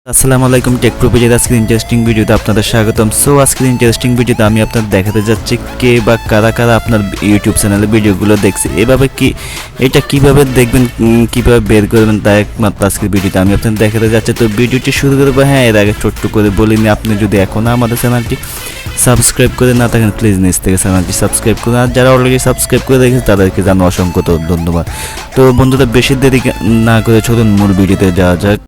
আসসালামু আলাইকুম টেক প্রোপেজের আজকের ইন্টারেস্টিং ভিডিওতে আপনাদের স্বাগতম। সো আজকের ইন্টারেস্টিং ভিডিওতে আমি আপনাদের দেখাতে যাচ্ছি কে বা কারা কারা আপনার ইউটিউব চ্যানেলে ভিডিওগুলো দেখছে, এভাবে কি এটা কিভাবে দেখবেন, কিভাবে বের করবেন তা একমাত্র আজকের ভিডিওতে আমি আপনাদের দেখাতে যাচ্ছি। তো ভিডিওটি শুরু করবো। হ্যাঁ, এর আগে ছোট্ট করে বলিনি, আপনি যদি এখনও আমাদের চ্যানেলটি সাবস্ক্রাইব করে না থাকেন প্লিজ নিচ থেকে চ্যানেলটি সাবস্ক্রাইব করুন, আর যারা অলরেডি সাবস্ক্রাইব করে রেখেছে তাদেরকে জানো অসংখ্য ধন্যবাদ। তো বন্ধুরা, বেশি দেরি না করে চলুন মূল ভিডিওতে যাওয়া যাক।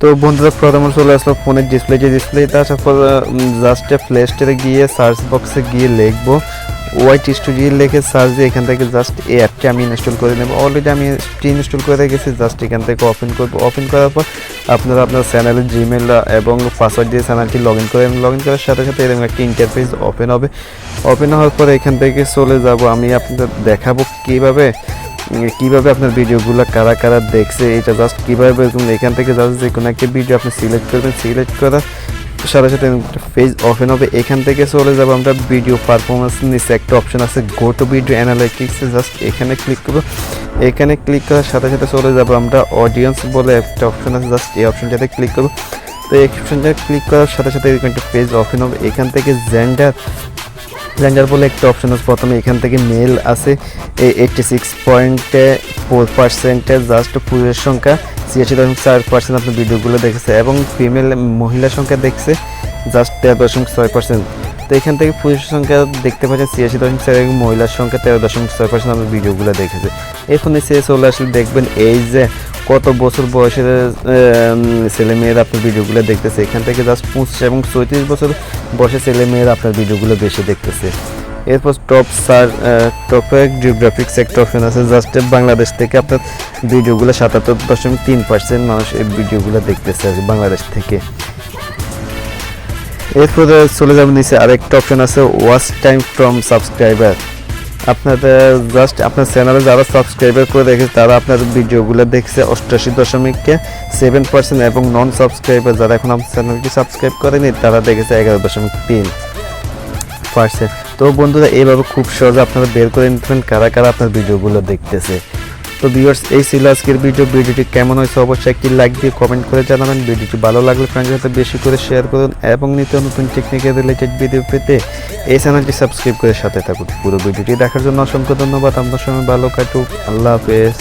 তো বন্ধুরা, প্রথমে চলে আসলো ফোনের ডিসপ্লেতে আসার পর জাস্ট প্লে স্টোরে গিয়ে সার্চ বক্সে গিয়ে লিখবো ওয়াইট স্টুডিও লিখে সার্চ দিয়ে এখান থেকে জাস্ট এই অ্যাপটি আমি ইনস্টল করে নেব। অলরেডি আমি ইনস্টল করে রেখেছি, জাস্ট এখান থেকে ওপেন করবো। ওপেন করার পর আপনারা আপনার চ্যানেলের জিমেল এবং পাসওয়ার্ড দিয়ে চ্যানেলটি লগ ইন করার সাথে সাথে এরকম একটি ইন্টারফেস ওপেন হবে। ওপেন হওয়ার পর এখান থেকে চলে যাব, আমি আপনাদের দেখাবো কিভাবে আপনার ভিডিওগুলো কারা কারা দেখছে, এটা জাস্ট কীভাবে বেরকম। এখান থেকে জাস্ট যে কোনো একটা ভিডিও আপনি সিলেক্ট করবেন, সিলেক্ট করার সাথে সাথে পেজ ওপেন হবে। এখান থেকে চলে যাব আমরা ভিডিও পারফরমেন্স, নিচে একটা অপশন আছে go to video analytics, just এখানে ক্লিক করবো। এখানে ক্লিক করার সাথে সাথে চলে যাব আমরা অডিয়েন্স বলে একটা অপশন আছে, জাস্ট এই অপশনটাতে ক্লিক করবো। তো এই অপশনটা ক্লিক করার সাথে সাথে এরকম একটা পেজ ওপেন হবে। এখান থেকে জেন্ডার বলে একটা অপশন আছে, প্রথমে এখান থেকে মেল আছে 86.4%, জাস্ট পুরুষের সংখ্যা 86.4% আপনার ভিডিওগুলো দেখেছে, এবং ফিমেল মহিলার সংখ্যা দেখছে জাস্ট 13.6%। তো এখান থেকে পুরুষের সংখ্যা দেখতে পাচ্ছেন 86.4 এবং মহিলার সংখ্যা 13.6% আপনার ভিডিওগুলো দেখেছে। এখন এসে চলে আসলে দেখবেন এই যে কত বছর বয়সের ছেলেমেয়েরা আপনার ভিডিওগুলো দেখতেছে। এখান থেকে জাস্ট 25 এবং 34 বছর বয়সের ছেলেমেয়েরা আপনার ভিডিওগুলো বেশি দেখতেছে। এরপর টপে জিওগ্রাফিক্স একটা অপশন আছে, জাস্ট বাংলাদেশ থেকে আপনার ভিডিওগুলো 77.3% মানুষ এই ভিডিওগুলো দেখতেছে বাংলাদেশ থেকে। এরপরে চলে যাবেন নিচে আরেকটা অপশন আছে ওয়াচ টাইম ফ্রম সাবস্ক্রাইবার। আপনাদের জাস্ট আপনার চ্যানেলে যারা সাবস্ক্রাইবার করে রেখেছে তারা আপনার ভিডিওগুলো দেখছে 88.7%, এবং নন সাবস্ক্রাইবার যারা এখন আপনার চ্যানেলটি সাবস্ক্রাইব করেনি তারা দেখেছে 11.3%। তো বন্ধুরা, এইভাবে খুব সহজে আপনারা বের করে নিতে পারেন কারা কারা আপনার ভিডিওগুলো দেখতেছে। তো ভিউয়ার্স, এই ছিল আজকের ভিডিওটি কেমন হয়েছে অবশ্যই একটি লাইক দিয়ে কমেন্ট করে জানাবেন। ভিডিওটি ভালো লাগলে ফ্রেন্ডসদের সাথে বেশি করে শেয়ার করুন, এবং নিত্য নতুন টেকনিক্যাল রিলেটেড ভিডিও পেতে এই চ্যানেলটি সাবস্ক্রাইব করে সাথে থাকুন। পুরো ভিডিওটি দেখার জন্য অসংখ্য ধন্যবাদ। আপনার সময় ভালো কাটুক। আল্লাহ হাফেজ।